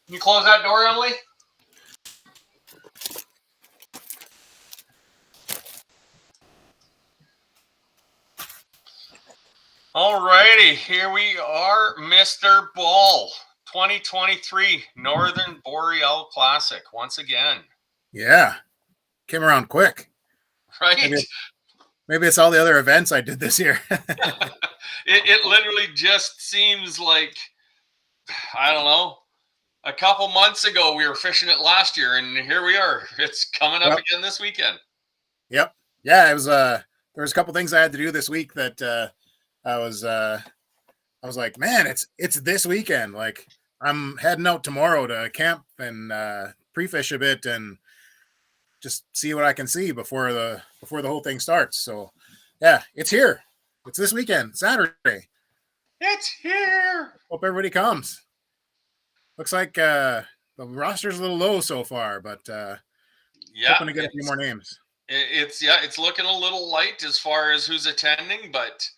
Can you close that door, Emily? Alrighty, here we are, Mr. Ball, 2023 Northern Boreal Classic once again. Yeah, came around quick. Right? Maybe it's all the other events I did this year. It literally just seems like, I don't know, a couple months ago we were fishing it last year, and here we are. It's coming up again this weekend. Yep. Yeah, it was. There was a couple things I had to do this week that I was like, man, it's this weekend. Like, I'm heading out tomorrow to camp and pre-fish a bit and just see what I can see before the whole thing starts. So, yeah, it's here. It's this weekend, Saturday. It's here. Hope everybody comes. Looks like the roster's a little low so far, but hoping to get a few more names. It's looking a little light as far as who's attending, but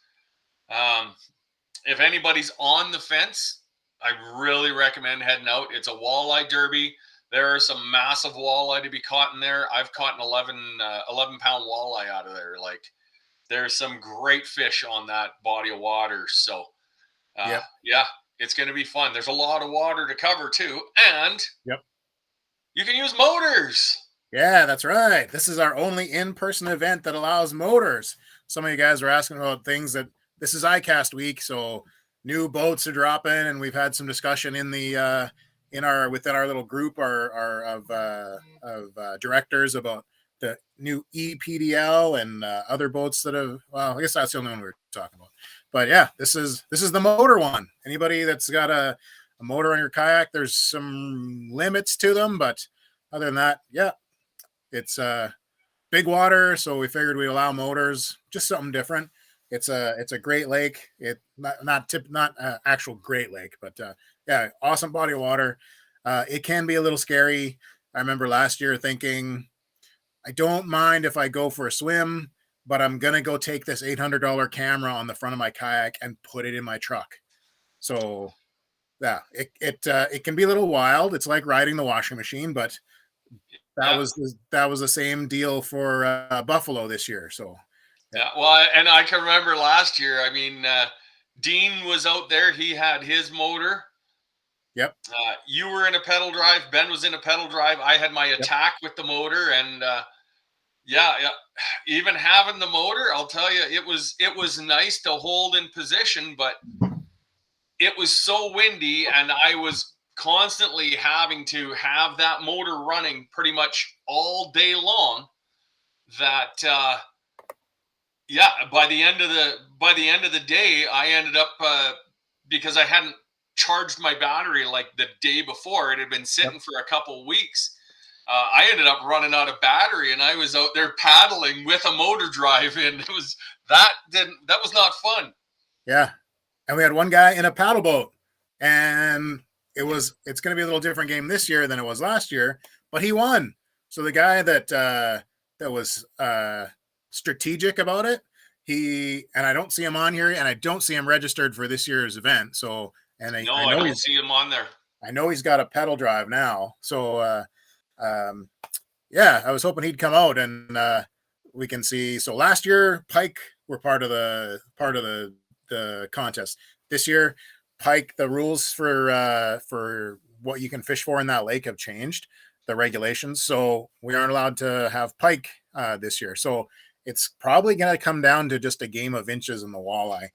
if anybody's on the fence, I really recommend heading out. It's a walleye derby. There are some massive walleye to be caught in there. I've caught an 11-pound walleye out of there. Like, there's some great fish on that body of water. So, yeah, it's going to be fun. There's a lot of water to cover too, and you can use motors. Yeah, that's right. This is our only in-person event that allows motors. Some of you guys were asking about things that this is ICAST week, so new boats are dropping, and we've had some discussion in the within our little group of directors about the new EPDL and other boats that have. Well, I guess that's the only one we were talking about. But yeah, this is the motor one. Anybody that's got a motor on your kayak, there's some limits to them, but other than that, yeah. It's big water, so we figured we'd allow motors, just something different. It's a Great Lake. It not actual Great Lake, but yeah, awesome body of water. It can be a little scary. I remember last year thinking, I don't mind if I go for a swim, but I'm gonna go take this $800 camera on the front of my kayak and put it in my truck. So yeah, it can be a little wild. It's like riding the washing machine, but that was the same deal for Buffalo this year. So well, and I can remember last year. I mean, Dean was out there. He had his motor. Yep. You were in a pedal drive. Ben was in a pedal drive. I had my attack with the motor, and even having the motor, I'll tell you, it was nice to hold in position, but it was so windy, and I was constantly having to have that motor running pretty much all day long. That by the end of the day, I ended up because I hadn't charged my battery like the day before. It had been sitting for a couple weeks. I ended up running out of battery, and I was out there paddling with a motor drive in. It was that was not fun. Yeah, and we had one guy in a paddle boat, and it's going to be a little different game this year than it was last year, but he won. So the guy that was strategic about it, and I don't see him on here, and I don't see him registered for this year's event. So, and I don't see him on there. I know he's got a pedal drive now. So, yeah, I was hoping he'd come out and we can see. So last year, pike were part of the contest. This year, pike, the rules for what you can fish for in that lake have changed, the regulations. So we aren't allowed to have pike this year. So it's probably going to come down to just a game of inches in the walleye.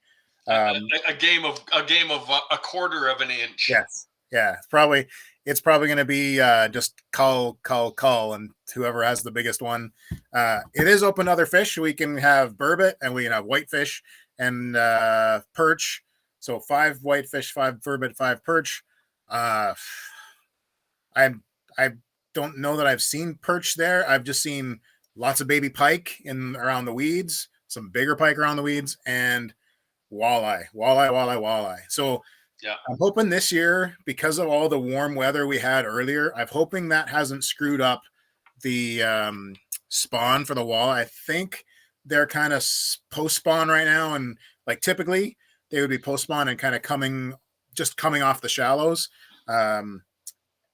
A game of a quarter of an inch. Yes. Yeah. It's probably going to be just call, and whoever has the biggest one. It is open to other fish. We can have burbot, and we can have whitefish and perch. So 5 whitefish, 5 burbot, 5 perch. I don't know that I've seen perch there. I've just seen lots of baby pike around the weeds, some bigger pike around the weeds, and walleye. So yeah, I'm hoping this year, because of all the warm weather we had earlier, I'm hoping that hasn't screwed up the spawn for the walleye. I think they're kind of post spawn right now, and like typically they would be post spawn and kind of coming off the shallows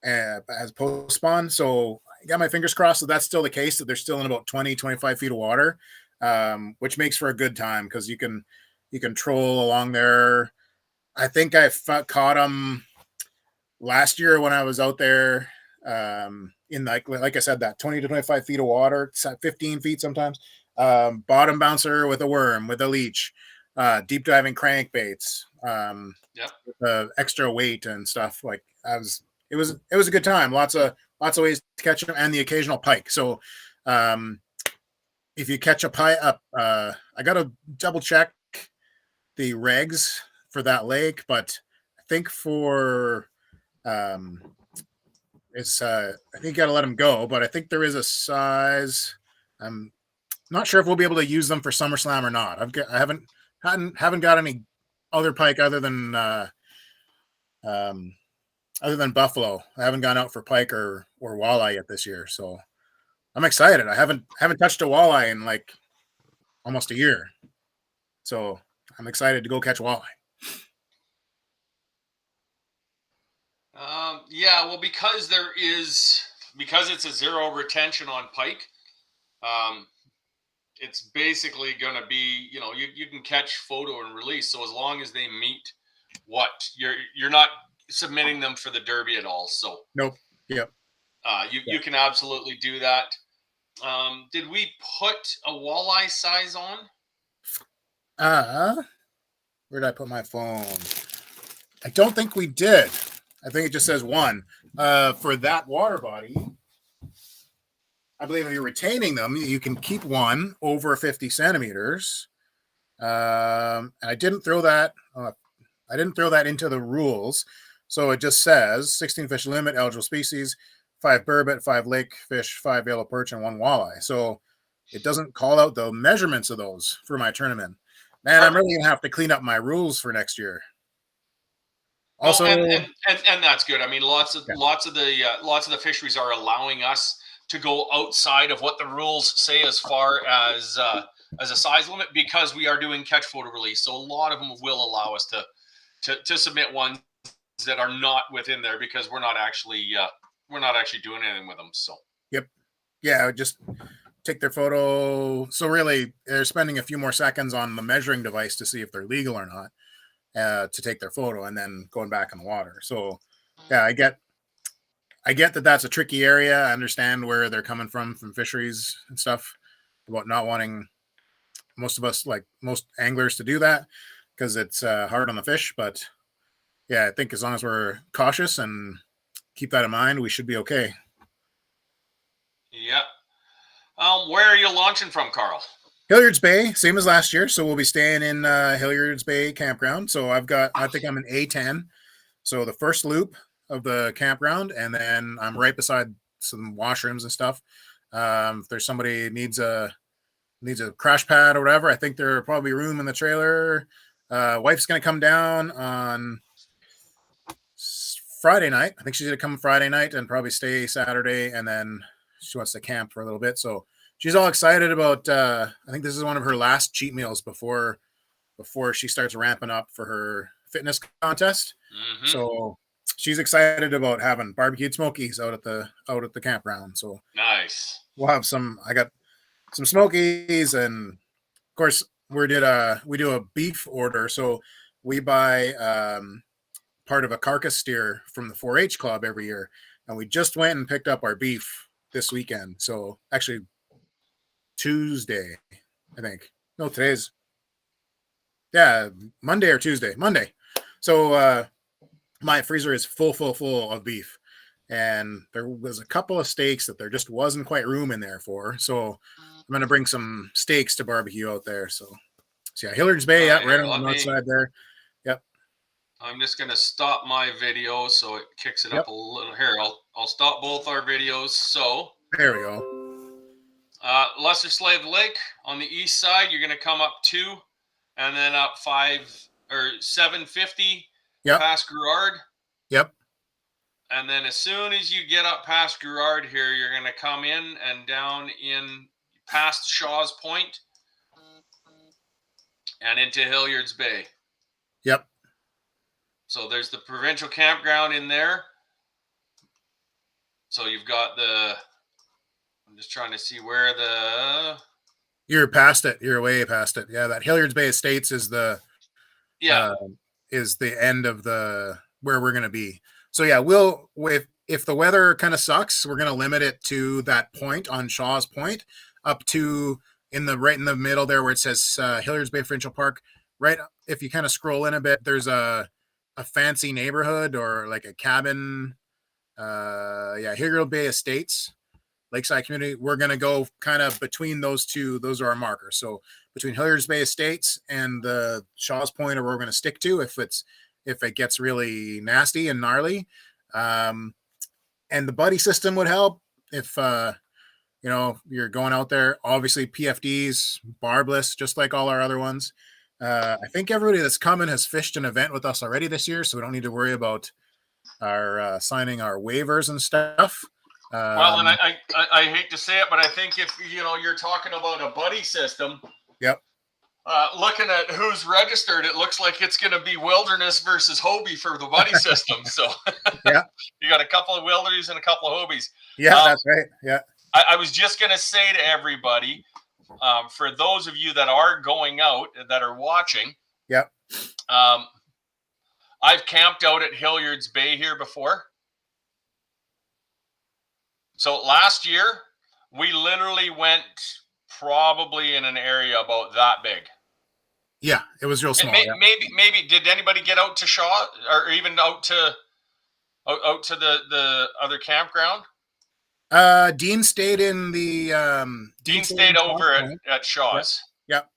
as post spawn. So I got my fingers crossed that that's still the case, that they're still in about 20-25 feet of water, which makes for a good time because you can troll along there. I think I caught them last year when I was out there in like I said, that 20-25 feet of water, 15 feet sometimes. Bottom bouncer with a worm, with a leech, deep diving crankbaits, with extra weight and stuff. Like it was a good time. Lots of ways to catch them, and the occasional pike. So if you catch a pike I gotta double check the regs for that lake, but I think for I think you got to let them go, but I think there is a size. I'm not sure if we'll be able to use them for SummerSlam or not. I haven't got any other pike other than buffalo. I haven't gone out for pike or walleye yet this year, so I'm excited. I haven't touched a walleye in like almost a year, so I'm excited to go catch walleye. Yeah, well, because it's a zero retention on pike, it's basically going to be, you can catch, photo, and release. So as long as they meet what you're not submitting them for the derby at all. So nope. Yep. You can absolutely do that. Did we put a walleye size on? Where did I put my phone? I don't think we did. I think it just says 1. For that water body, I believe if you're retaining them, you can keep 1 over 50 centimeters. And I didn't throw that. I didn't throw that into the rules. So it just says 16 fish limit, eligible species, 5 burbot, 5 lake fish, 5 yellow perch, and 1 walleye. So it doesn't call out the measurements of those for my tournament. Man, I'm really gonna have to clean up my rules for next year. Also, and that's good. I mean, lots of the fisheries are allowing us to go outside of what the rules say as far as a size limit, because we are doing catch, photo, release. So a lot of them will allow us to submit ones that are not within there, because we're not actually doing anything with them. So yep, yeah, just take their photo. So really, they're spending a few more seconds on the measuring device to see if they're legal or not. To take their photo and then going back in the water. So yeah, I get that that's a tricky area. I understand where they're coming from fisheries and stuff about not wanting most of us, like most anglers, to do that because it's hard on the fish. But yeah, I think as long as we're cautious and keep that in mind, we should be okay. Yeah. Where are you launching from, Carl? Hilliard's Bay, same as last year. So we'll be staying in Hilliard's Bay campground. So I think I'm an A10. So the first loop of the campground, and then I'm right beside some washrooms and stuff. If there's somebody needs a crash pad or whatever, I think there are probably room in the trailer. Wife's gonna come down on Friday night. I think she's gonna come Friday night and probably stay Saturday, and then she wants to camp for a little bit. So she's all excited about. I think this is one of her last cheat meals before she starts ramping up for her fitness contest. Mm-hmm. So she's excited about having barbecued smokies out at the campground. So nice. We'll have some. I got some smokies, and of course we do a beef order. So we buy part of a carcass steer from the 4-H club every year, and we just went and picked up our beef this weekend. So actually Tuesday, I think. No, today's Monday or Tuesday. Monday. So my freezer is full of beef, and there was a couple of steaks that there just wasn't quite room in there for. So I'm gonna bring some steaks to barbecue out there. So yeah, Hilliard's Bay, right on the north side there. Yep. I'm just gonna stop my video so it kicks it up a little. Here, I'll stop both our videos. So there we go. Lesser Slave Lake on the east side, you're gonna come up 2, and then up 5 or 750 past Gruard. Yep. And then as soon as you get up past Gruard here, you're gonna come in and down in past Shaw's Point and into Hilliard's Bay. Yep. So there's the provincial campground in there. So you've got I'm just trying to see where you're past it. You're way past it. Yeah, that Hilliard's Bay Estates is the end of the where we're going to be. So yeah, if the weather kind of sucks, we're going to limit it to that point on Shaw's Point up to right in the middle there where it says Hilliard's Bay Provincial Park. Right, if you kind of scroll in a bit, there's a fancy neighborhood or like a cabin. Hilliard Bay Estates, Lakeside Community. We're going to go kind of between those two. Those are our markers. So between Hilliard's Bay Estates and the Shaw's Point are where we're going to stick to if it gets really nasty and gnarly. And the buddy system would help if you're going out there. Obviously PFDs, barbless, just like all our other ones. I think everybody that's coming has fished an event with us already this year, so we don't need to worry about our signing our waivers and stuff. Well, and I hate to say it, but I think if you're talking about a buddy system. Yep. Looking at who's registered, it looks like it's going to be Wilderness versus Hobie for the buddy system. So yeah, you got a couple of Wildernies and a couple of Hobies. Yeah, that's right. Yeah. I was just going to say to everybody, for those of you that are going out, that are watching. Yep. I've camped out at Hilliard's Bay here before. So last year, we literally went probably in an area about that big. Yeah, it was real small. Maybe did anybody get out to Shaw or even out to the other campground? Dean stayed in the Dean stayed over at Shaw's. Yep.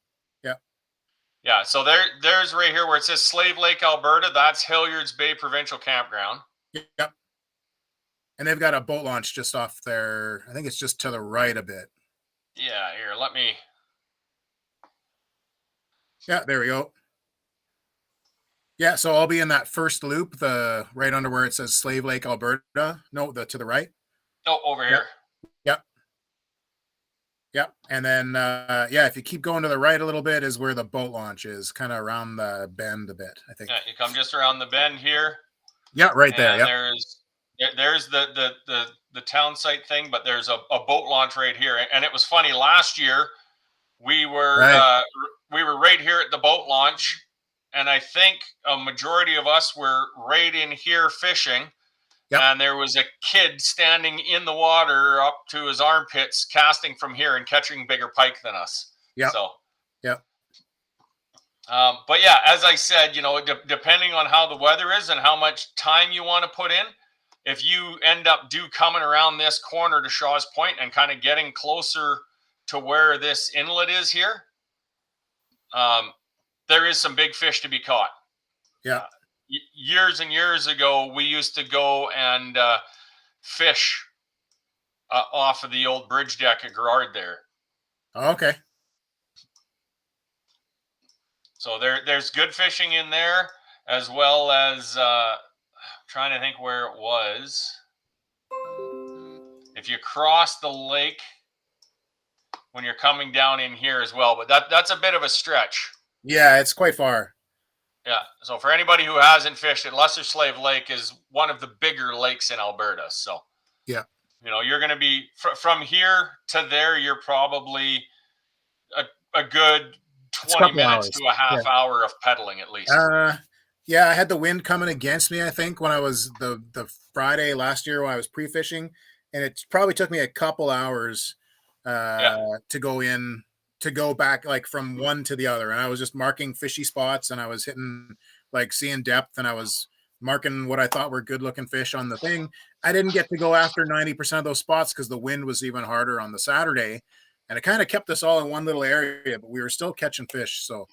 Yeah, so there's right here where it says Slave Lake, Alberta. That's Hilliard's Bay Provincial Campground. Yep. And they've got a boat launch just off there. I think it's just to the right a bit. Yeah, here, let me. Yeah, there we go. Yeah, so I'll be in that first loop, the right under where it says Slave Lake, Alberta. No, to the right. Oh, over here. Yep. And then, if you keep going to the right a little bit is where the boat launch is, kind of around the bend a bit, I think. Yeah, you come just around the bend here. Yeah, right there. Yep. There's the town site thing, but there's a boat launch right here. And it was funny, last year we were right here at the boat launch, and I think a majority of us were right in here fishing. Yep. And there was a kid standing in the water up to his armpits, casting from here and catching bigger pike than us. Yeah. So. Yep. But yeah, as I said, depending on how the weather is and how much time you want to put in, if you end up coming around this corner to Shaw's Point and kind of getting closer to where this inlet is here, there is some big fish to be caught. Yeah. years and years ago, we used to go and fish off of the old bridge deck at Gerard there. Oh, okay. So there's good fishing in there, as well as trying to think where it was. If you cross the lake when you're coming down in here as well, but that's a bit of a stretch. Yeah, it's quite far. Yeah. So for anybody who hasn't fished it, Lesser Slave Lake is one of the bigger lakes in Alberta. So yeah, you're going to be from here to there. You're probably a good 20 minutes to a half hour of pedaling at least. Yeah, I had the wind coming against me, I think, when I was the Friday last year when I was pre-fishing, and it probably took me a couple hours to go back like from one to the other. And I was just marking fishy spots, and I was hitting like seeing depth, and I was marking what I thought were good looking fish on the thing. I didn't get to go after 90% of those spots because the wind was even harder on the Saturday, and it kind of kept us all in one little area, but we were still catching fish. So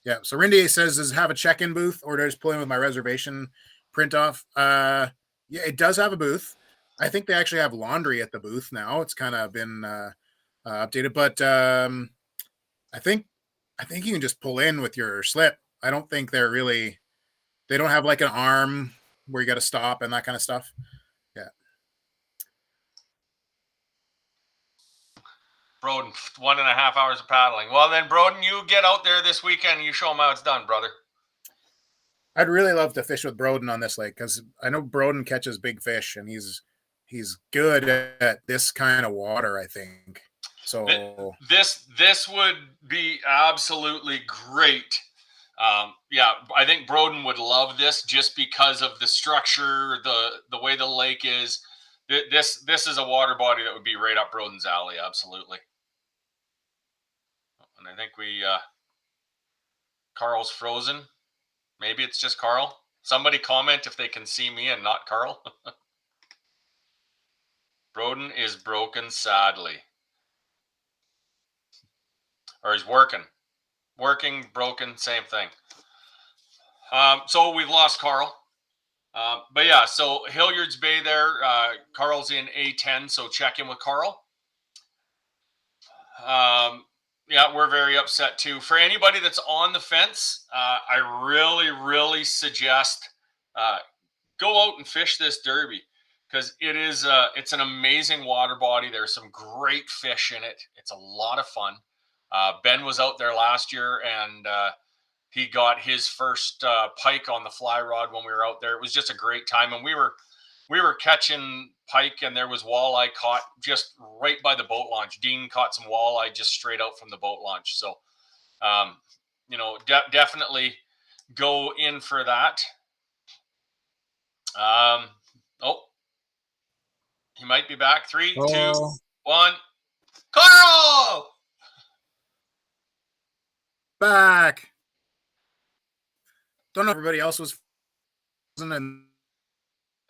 yeah. So Rindy says, does it have a check-in booth, or do I just pull in with my reservation print off? Yeah, it does have a booth. I think they actually have laundry at the booth now. It's kind of been updated, but I think you can just pull in with your slip. I don't think they don't have like an arm where you got to stop and that kind of stuff. Yeah. Broden, 1.5 hours of paddling. Well, then, Broden, you get out there this weekend and you show them how it's done, brother. I'd really love to fish with Broden on this lake because I know Broden catches big fish, and he's good at this kind of water, I think. So this would be absolutely great. Yeah, I think Broden would love this just because of the structure, the way the lake is. This is a water body that would be right up Broden's alley, absolutely. And I think Carl's frozen. Maybe it's just Carl. Somebody comment if they can see me and not Carl. Broden is broken, sadly. Or he's working. Working, broken, same thing. So we've lost Carl. But yeah, so Hilliard's Bay there. Carl's in A10, so check in with Carl. Yeah, we're very upset too. For anybody that's on the fence, I really, really suggest go out and fish this derby because it's an amazing water body. There's some great fish in it. It's a lot of fun. Ben was out there last year, and he got his first pike on the fly rod when we were out there. It was just a great time, and we were catching pike, and there was walleye caught just right by the boat launch. Dean caught some walleye just straight out from the boat launch. So, definitely go in for that. He might be back. 3, 2, 1. Carl! Back. Don't know if everybody else was frozen,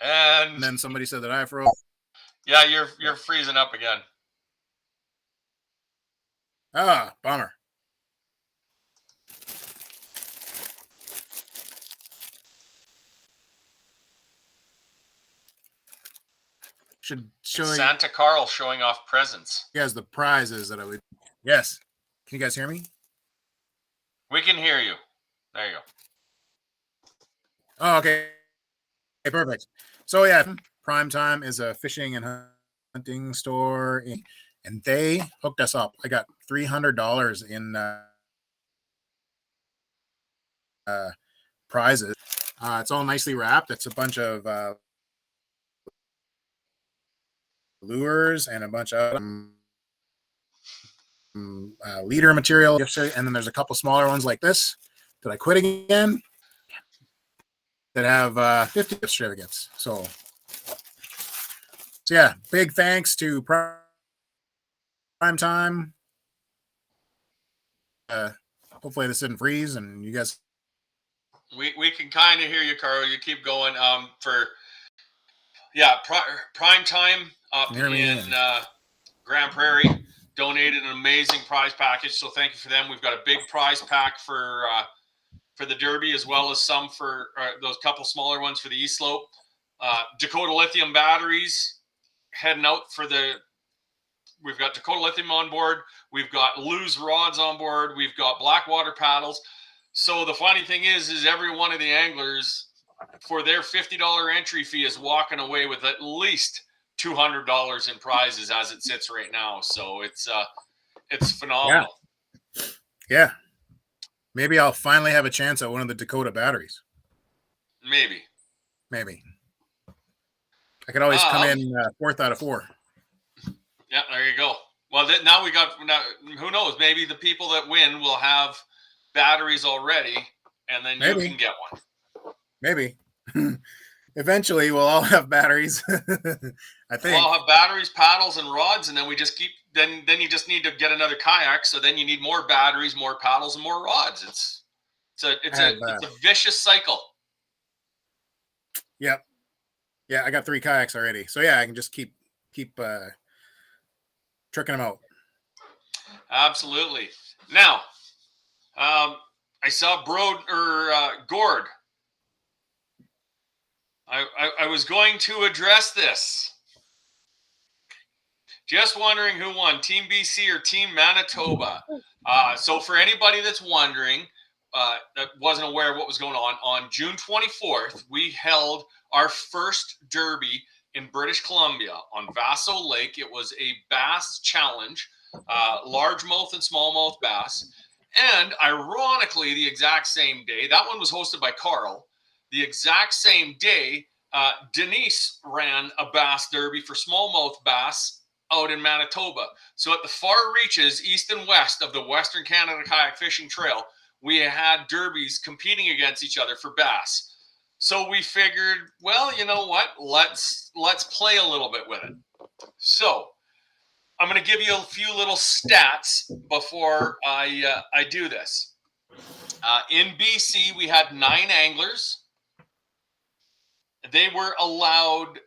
and then somebody said that I froze. Yeah, you're freezing up again. Ah, bummer. Should show Santa Carl showing off presents. He has the prizes that I would. Yes. Can you guys hear me? We can hear you. There you go. Oh, okay. Okay, perfect. So yeah, Prime Time is a fishing and hunting store, and they hooked us up. I got $300 in prizes. It's all nicely wrapped. It's a bunch of lures and a bunch of leader material, and then there's a couple smaller ones like this. Did I quit again? That have 50 gift certificates. So yeah, big thanks to Prime Time. Hopefully this didn't freeze, and you guys. We can kind of hear you, Carl. You keep going. Prime Time up in Grand Prairie donated an amazing prize package. So thank you for them. We've got a big prize pack for for the Derby, as well as some for those couple smaller ones for the East Slope. Dakota Lithium batteries heading out for we've got Dakota Lithium on board. We've got Lew's rods on board. We've got Blackwater paddles. So the funny thing is every one of the anglers for their $50 entry fee is walking away with at least $200 in prizes as it sits right now. So it's phenomenal. Yeah. Maybe I'll finally have a chance at one of the Dakota batteries. Maybe. I could always come in 4th out of 4. Yeah, there you go. Well, now who knows? Maybe the people that win will have batteries already, and then you can get one. Maybe. Eventually, we'll all have batteries. I think we'll all have batteries, paddles, and rods, and then we just keep. Then you just need to get another kayak. So then you need more batteries, more paddles, and more rods. It's a vicious cycle. Yep. Yeah, I got 3 kayaks already. So yeah, I can just keep tricking them out. Absolutely. Now, I saw Gord. I was going to address this. Just wondering who won, Team BC or Team Manitoba. So for anybody that's wondering, that wasn't aware of what was going on June 24th, we held our first derby in British Columbia on Vaso Lake. It was a bass challenge, largemouth and smallmouth bass. And ironically, the exact same day, that one was hosted by Carl. The exact same day, Denise ran a bass derby for smallmouth bass out in Manitoba. So at the far reaches, east and west of the Western Canada Kayak Fishing Trail, we had derbies competing against each other for bass. So we figured, well, you know what? Let's play a little bit with it. So I'm going to give you a few little stats before I do this. In BC, we had 9 anglers. They were allowed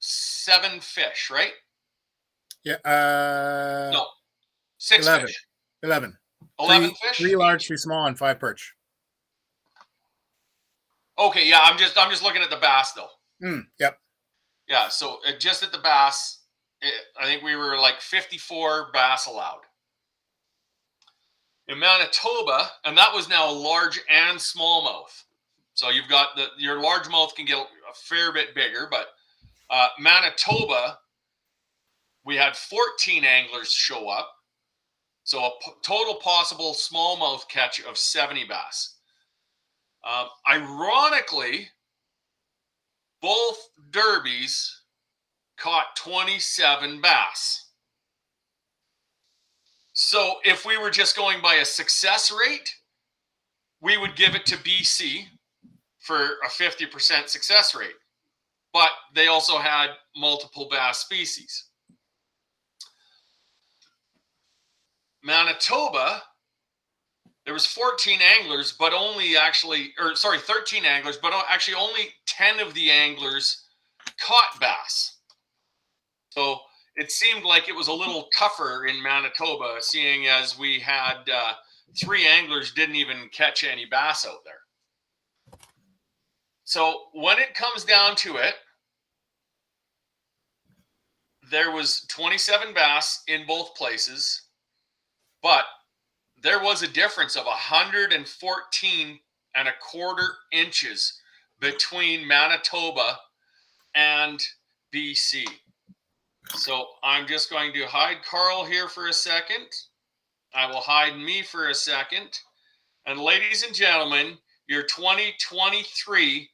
7 fish, right? Yeah. No, 6 11. fish. 11. 11 fish. 3 large, 3 small, and 5 perch. Okay, yeah, I'm just looking at the bass though. Yep. Yeah, so just at the bass, I think we were like 54 bass allowed. In Manitoba, and that was now large and smallmouth. So you've got your largemouth can get a fair bit bigger, but Manitoba, we had 14 anglers show up. So a total possible smallmouth catch of 70 bass. Ironically, both derbies caught 27 bass. So if we were just going by a success rate, we would give it to BC for a 50% success rate. But they also had multiple bass species. Manitoba, there was 14 anglers, but 13 anglers, but actually only 10 of the anglers caught bass. So it seemed like it was a little tougher in Manitoba, seeing as we had 3 anglers didn't even catch any bass out there. So when it comes down to it, there was 27 bass in both places, but there was a difference of 114 and a quarter inches between Manitoba and BC. So I'm just going to hide Carl here for a second. I will hide me for a second. And ladies and gentlemen, your 2023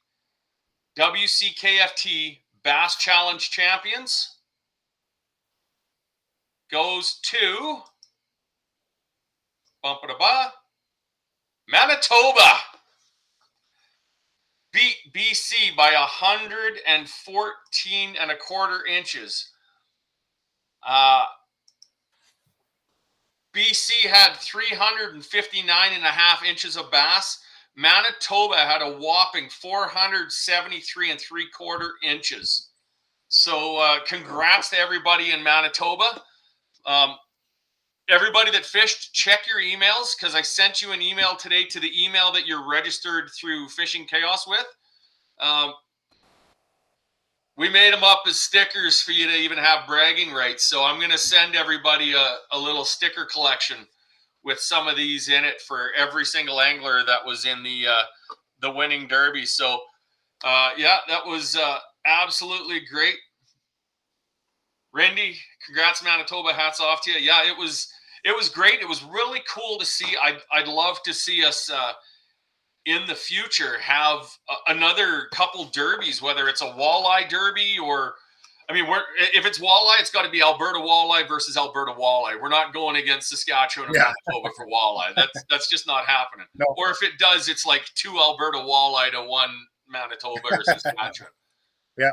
WCKFT Bass Challenge champions goes to Manitoba. Beat BC by 114 and a quarter inches. BC had 359 and a half inches of bass. Manitoba had a whopping 473 and 3/4 inches. So congrats to everybody in Manitoba. everybody that fished, check your emails, because I sent you an email today to the email that you're registered through Fishing Chaos with. We made them up as stickers for you to even have bragging rights. So I'm going to send everybody a little sticker collection with some of these in it for every single angler that was in the winning derby. So yeah, that was absolutely great. Randy, congrats, Manitoba. Hats off to you. Yeah, it was great. It was really cool to see. I'd love to see us in the future have another couple derbies, whether it's a walleye derby or, I mean, if it's walleye, it's got to be Alberta walleye versus Alberta walleye. We're not going against Saskatchewan or Manitoba for walleye. That's just not happening. No. Or if it does, it's like 2 Alberta walleye to 1 Manitoba or Saskatchewan. Yeah.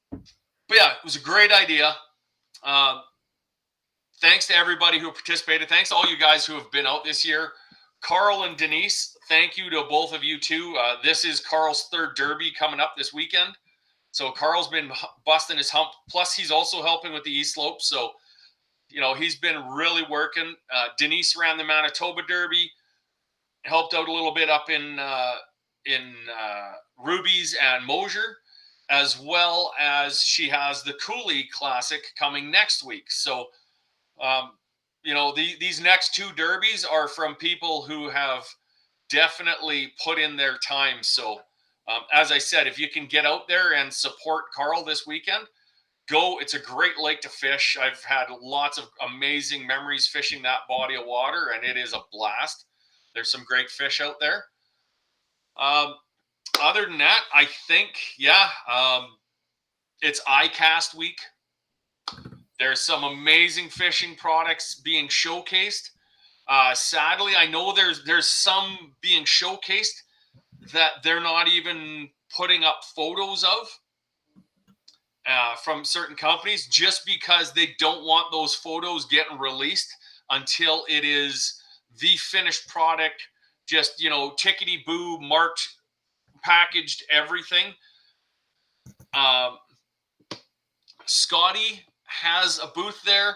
But yeah, it was a great idea. Thanks to everybody who participated. Thanks to all you guys who have been out this year. Carl and Denise, thank you to both of you too. This is Carl's 3rd derby coming up this weekend. So Carl's been busting his hump. Plus, he's also helping with the East Slope. So, you know, he's been really working. Denise ran the Manitoba Derby, helped out a little bit up in Ruby's and Mosier, as well as she has the Cooley Classic coming next week. So, you know, these next 2 derbies are from people who have definitely put in their time. So, as I said, if you can get out there and support Carl this weekend, go. It's a great lake to fish. I've had lots of amazing memories fishing that body of water, and it is a blast. There's some great fish out there. Other than that, I think, yeah, it's iCast week. There's some amazing fishing products being showcased. Sadly, I know there's some being showcased that they're not even putting up photos of from certain companies, just because they don't want those photos getting released until it is the finished product, just, you know, tickety-boo, marked, packaged, everything. Scotty has a booth there.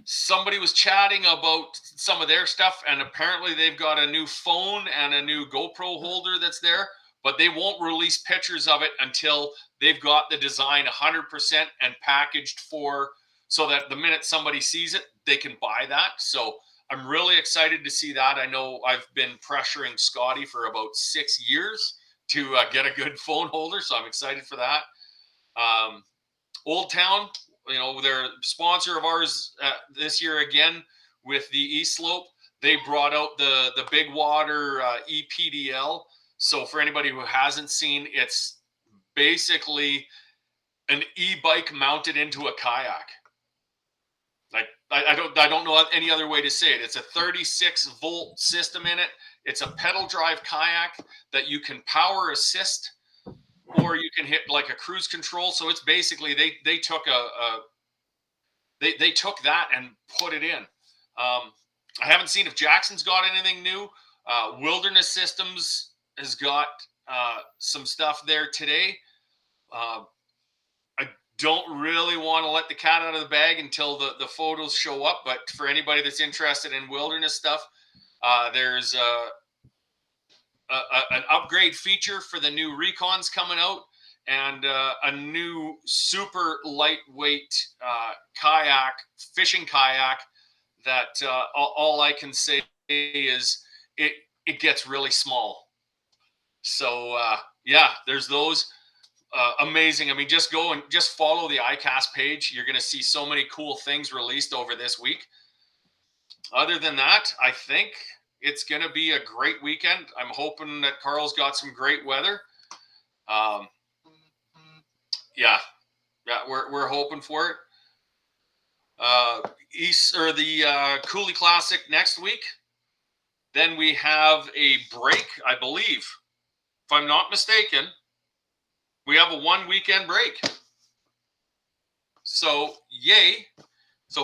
Somebody was chatting about some of their stuff, and apparently they've got a new phone and a new GoPro holder that's there, but they won't release pictures of it until they've got the design 100% and packaged so that the minute somebody sees it, they can buy that. So I'm really excited to see that. I know I've been pressuring Scotty for about 6 years to get a good phone holder, so I'm excited for that. Old Town, you know, they're a sponsor of ours this year again with the East Slope. They brought out the Big Water EPDL. So for anybody who hasn't seen, it's basically an e-bike mounted into a kayak. Like, I don't know any other way to say it. It's a 36-volt system in it. It's a pedal drive kayak that you can power assist, or you can hit like a cruise control. So it's basically they took they took that and put it in. I haven't seen if Jackson's got anything new. Wilderness Systems has got some stuff there today. I don't really want to let the cat out of the bag until the photos show up. But for anybody that's interested in wilderness stuff, there's an upgrade feature for the new Recons coming out, and a new super lightweight fishing kayak that all I can say is it gets really small. So yeah, there's those. Amazing. I mean, just go and just follow the iCast page. You're going to see so many cool things released over this week. Other than that, I think it's going to be a great weekend. I'm hoping that Carl's got some great weather. Yeah, we're hoping for it. The Cooley Classic next week. Then we have a break, I believe, if I'm not mistaken. We have a 1 weekend break. So yay! So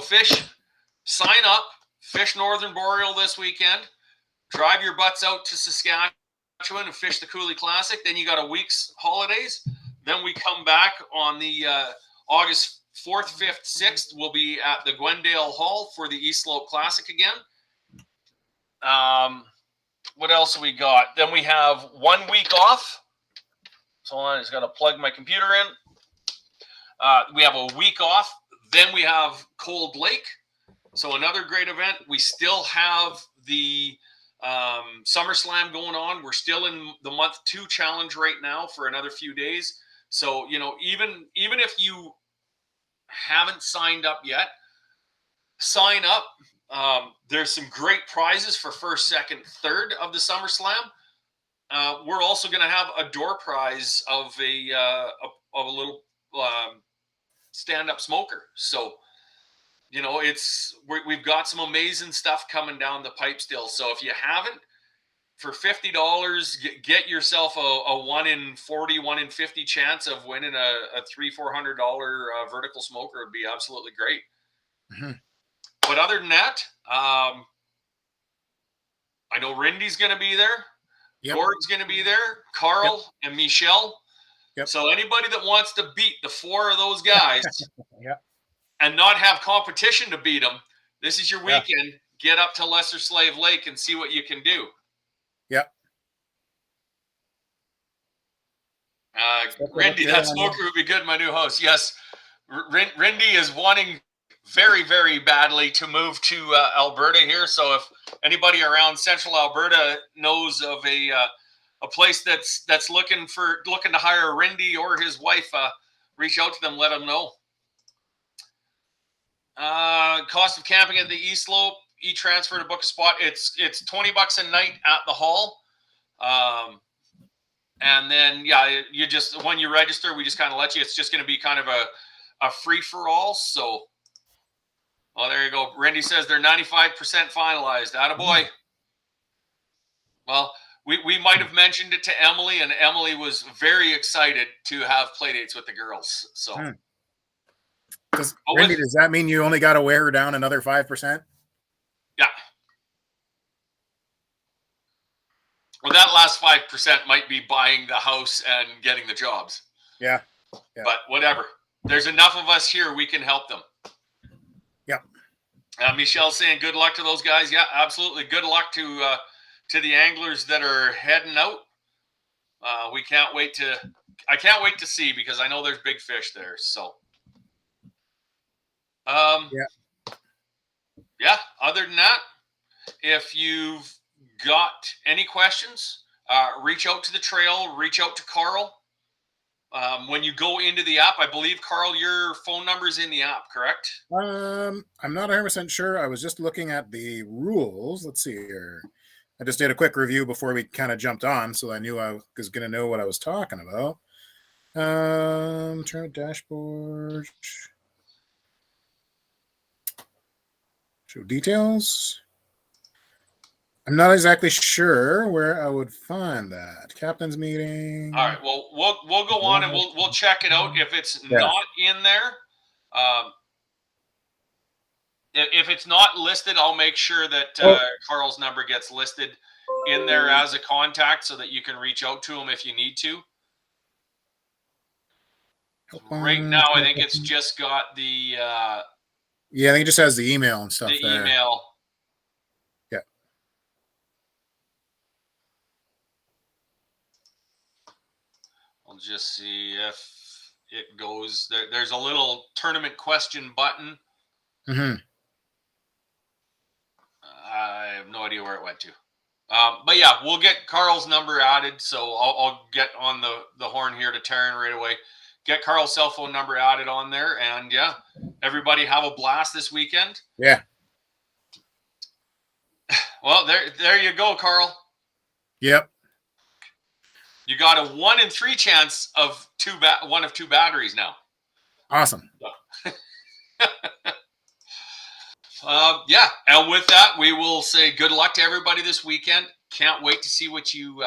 sign up, fish Northern Boreal this weekend. Drive your butts out to Saskatchewan and fish the Cooley Classic. Then you got a week's holidays. Then we come back on the August 4th, 5th, 6th, we'll be at the Glendale Hall for the East Slope Classic again. What else have we got? Then we have 1 week off. So I just got to plug my computer in. We have a week off. Then we have Cold Lake. So another great event. We still have the SummerSlam going on. We're still in the month 2 challenge right now for another few days. So, you know, even if you haven't signed up yet, sign up. There's some great prizes for 1st, 2nd, 3rd of the SummerSlam. We're also going to have a door prize of a little stand-up smoker. So, you know, we've got some amazing stuff coming down the pipe still. So if you haven't, for $50, get yourself a 1 in 40, 1 in 50 chance of winning a $300-400 vertical smoker would be absolutely great. Mm-hmm. But other than that, I know Rindy's going to be there. Yep. Gord's going to be there. Carl and Michelle. Yep. So anybody that wants to beat the 4 of those guys yep. and not have competition to beat them, this is your weekend. Get up to Lesser Slave Lake and see what you can do. Yep. Rindy, that smoker would be good, my new host. Yes, Rindy is wanting very, very badly to move to Alberta here. So if anybody around Central Alberta knows of a place that's looking to hire Rindy or his wife, reach out to them, let them know. Cost of camping at the East Slope, e-transfer to book a spot. It's $20 a night at the hall. And then, you just, when you register, we just kind of let you, it's just going to be kind of a free for all. So, well, there you go. Randy says they're 95% finalized. Attaboy. Well, we might have mentioned it to Emily, and Emily was very excited to have play dates with the girls. So, Randy, does that mean you only got to wear her down another 5%? Yeah. Well, that last 5% might be buying the house and getting the jobs. Yeah. But whatever. There's enough of us here. We can help them. Yep. Michelle's saying good luck to those guys. Yeah, absolutely. Good luck to the anglers that are heading out. I can't wait to see, because I know there's big fish there. So, yeah. Other than that, if you've got any questions, reach out to the trail, reach out to Carl. When you go into the app, I believe, Carl, your phone number is in the app, correct? I'm not 100% sure. I was just looking at the rules. Let's see here. I just did a quick review before we kind of jumped on, so I knew I was going to know what I was talking about. Turn dashboard. Show details. I'm not exactly sure where I would find that. Captain's meeting. All right. Well, we'll go on and we'll check it out. If it's not in there, if it's not listed, I'll make sure that Carl's number gets listed in there as a contact so that you can reach out to him if you need to. Right now, I think it's just got the. Yeah, I think it just has the email and stuff. The email. Yeah. I'll just see if it goes. There's a little tournament question button. Mm-hmm. I have no idea where it went to. But yeah, we'll get Carl's number added. So I'll get on the horn here to Taryn right away. Get Carl's cell phone number added on there. And yeah, everybody have a blast this weekend. Yeah. Well, there you go, Carl. Yep. You got a 1 in 3 chance of one of 2 batteries now. Awesome. Yeah, and with that, we will say good luck to everybody this weekend. Can't wait to see what you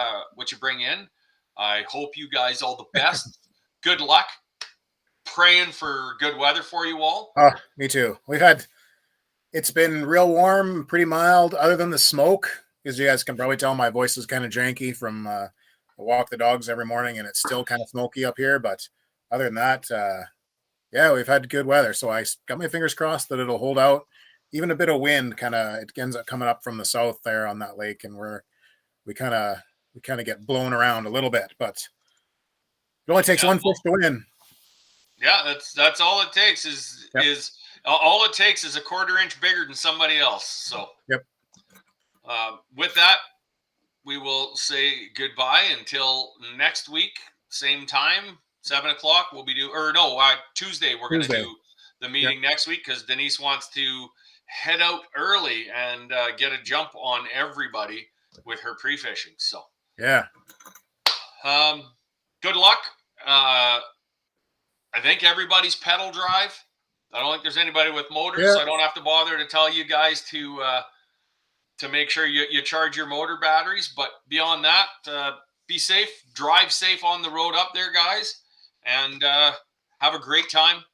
bring in. I hope you guys all the best. Good luck. Praying for good weather for you all. Oh, me too. It's been real warm, pretty mild, other than the smoke, because you guys can probably tell my voice is kind of janky from I walk the dogs every morning, and it's still kind of smoky up here. But other than that, Yeah, we've had good weather, so I got my fingers crossed that it'll hold out. Even a bit of wind, kind of it ends up coming up from the south there on that lake, and we kind of we kind of get blown around a little bit, but it only takes Yeah, one well, fish to win. yeah, that's all it takes Yep. is all it takes is a quarter inch bigger than somebody else. So Yep. with that, we will say goodbye until next week, same time, 7 o'clock. We'll be Tuesday. We're going to Tuesday. do the Yep. meeting next week because Denise wants to head out early and get a jump on everybody with her pre-fishing. So, Yeah. Good luck. I think everybody's pedal drive. I don't think there's anybody with motors, Yeah. so I don't have to bother to tell you guys to make sure you charge your motor batteries. But beyond that, be safe, drive safe on the road up there, guys, and have a great time.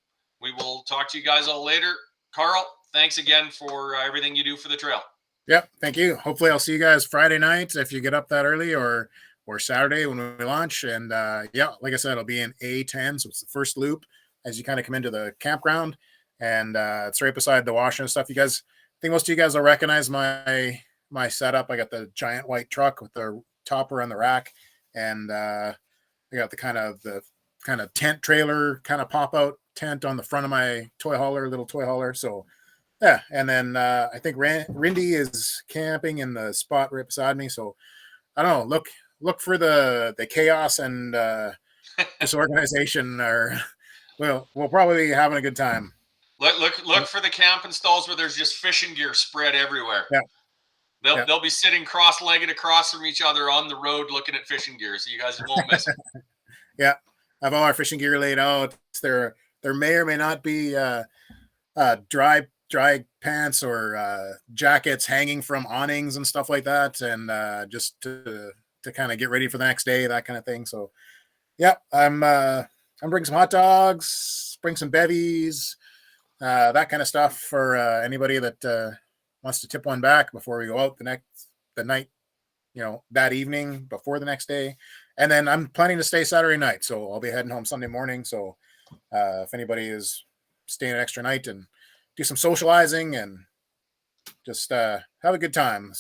We will talk to you guys all later. Carl, thanks again for everything you do for the trail. Yep. Thank you. Hopefully, I'll see you guys Friday night if you get up that early, or Saturday when we launch. And yeah, like I said, it'll be in A10, so it's the first loop as you kind of come into the campground, and it's right beside the wash and stuff. You guys, I think most of you guys will recognize my setup. I got the giant white truck with the topper on the rack, and I got the kind of tent trailer kind of pop out tent on the front of my little toy hauler. So yeah, and then I think Rindy is camping in the spot right beside me. So I don't know. Look for the chaos and disorganization, or we'll probably be having a good time. Look for the camping stalls where there's just fishing gear spread everywhere. Yeah, yeah, They'll be sitting cross-legged across from each other on the road looking at fishing gear, so you guys won't miss them. yeah. I have all our fishing gear laid out. There may or may not be dry pants or jackets hanging from awnings and stuff like that, and just to kind of get ready for the next day, that kind of thing. So yeah, I'm bringing some hot dogs, bring some bevies, that kind of stuff for anybody that wants to tip one back before we go out the night, that evening before the next day. And then I'm planning to stay Saturday night, so I'll be heading home Sunday morning. So if anybody is staying an extra night and do some socializing and just have a good time.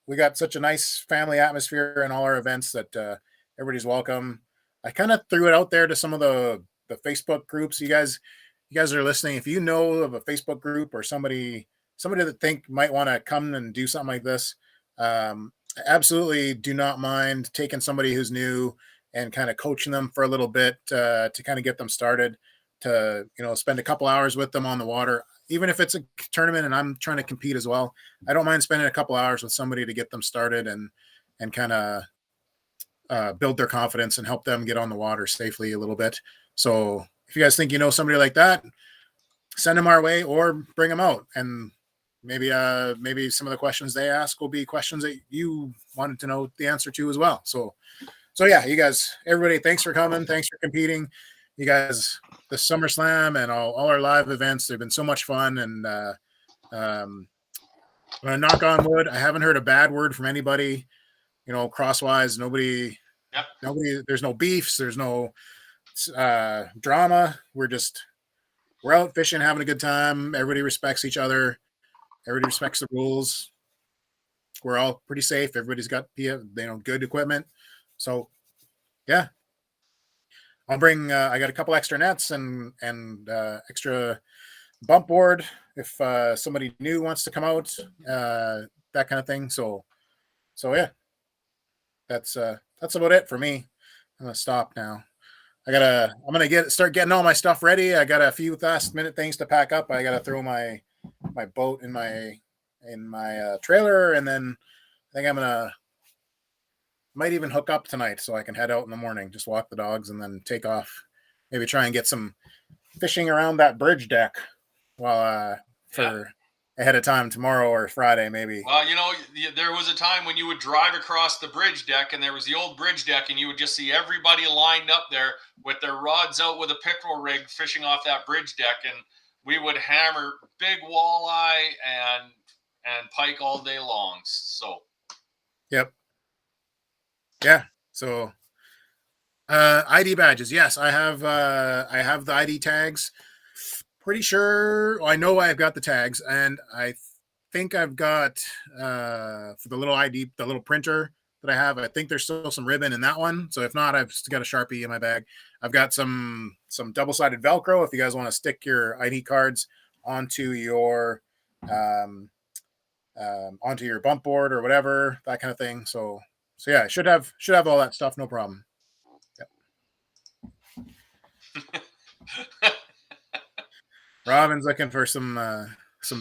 We got such a nice family atmosphere in all our events that everybody's welcome. I kind of threw it out there to some of the Facebook groups. You guys are listening. If you know of a Facebook group or somebody that think might want to come and do something like this, absolutely do not mind taking somebody who's new and kind of coaching them for a little bit to kind of get them started, to spend a couple hours with them on the water, even if it's a tournament and I'm trying to compete as well. I don't mind spending a couple hours with somebody to get them started and kind of build their confidence and help them get on the water safely a little bit. So if you guys think somebody like that, send them our way or bring them out, and maybe some of the questions they ask will be questions that you wanted to know the answer to as well. So yeah, you guys, everybody, thanks for coming. Thanks for competing. You guys, the SummerSlam and all our live events, they've been so much fun. And I'm going to knock on wood. I haven't heard a bad word from anybody, crosswise. Nobody, there's no beefs. There's no drama. We're out fishing, having a good time. Everybody respects each other. Everybody respects the rules. We're all pretty safe. Everybody's got good equipment. So yeah, I'll bring. I got a couple extra nets and extra bump board if somebody new wants to come out, that kind of thing. So yeah, that's about it for me. I'm gonna stop now. I'm gonna start getting all my stuff ready. I got a few last minute things to pack up. I gotta throw my boat in my trailer, and then I think might even hook up tonight so I can head out in the morning, just walk the dogs and then take off. Maybe try and get some fishing around that bridge deck while for ahead of time tomorrow or Friday, maybe. Well, there was a time when you would drive across the bridge deck, and there was the old bridge deck, and you would just see everybody lined up there with their rods out with a pickerel rig fishing off that bridge deck, and we would hammer big walleye and pike all day long. So Yep. Yeah. So ID badges. Yes, I have. I have the ID tags. Pretty sure. Well, I know I've got the tags, and I think I've got for the little ID, the little printer that I have. I think there's still some ribbon in that one. So if not, I've got a Sharpie in my bag. I've got some double sided Velcro if you guys want to stick your ID cards onto your um, onto your bump board or whatever, that kind of thing. So yeah, should have all that stuff, no problem. Robin's looking for some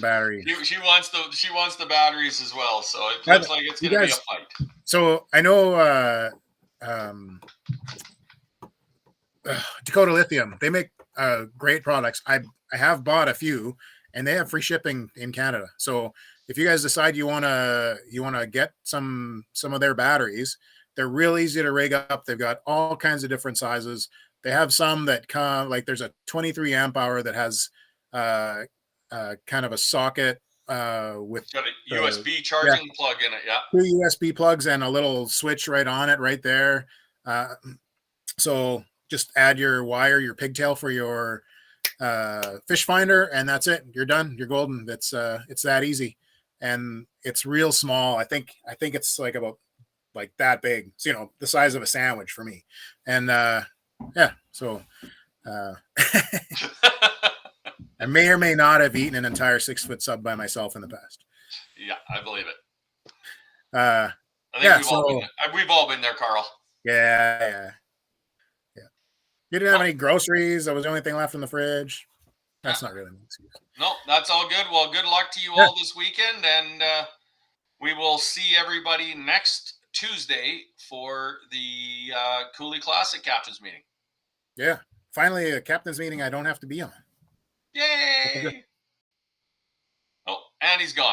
batteries. She wants the batteries as well. So it Have looks like it's you going to be a guys? fight. So I know Dakota Lithium. They make great products. I have bought a few, and they have free shipping in Canada. So if you guys decide you wanna get some of their batteries, they're real easy to rig up. They've got all kinds of different sizes. They have some that come like there's a 23 amp hour that has uh, kind of a socket with It's got a the USB yeah charging plug in it. Yeah. 2 USB plugs and a little switch right on it right there. Uh, so just add your wire, your pigtail for your fish finder, and that's it. You're done. You're golden. It's that easy, and it's real small. I think it's like about like that big. So, the size of a sandwich for me, and yeah. So uh, I may or may not have eaten an entire 6 foot sub by myself in the past. Yeah, I believe it. Uh, I think yeah. we've all been there, Carl. Yeah. You didn't have Well, any groceries. That was the only thing left in the fridge. yeah. That's not really an excuse. No, that's all good. Well, good luck to you Yeah. all this weekend, and we will see everybody next Tuesday for the Cooley Classic Captains meeting. Yeah. Finally, a captain's meeting I don't have to be on. Yay! Oh, and he's gone.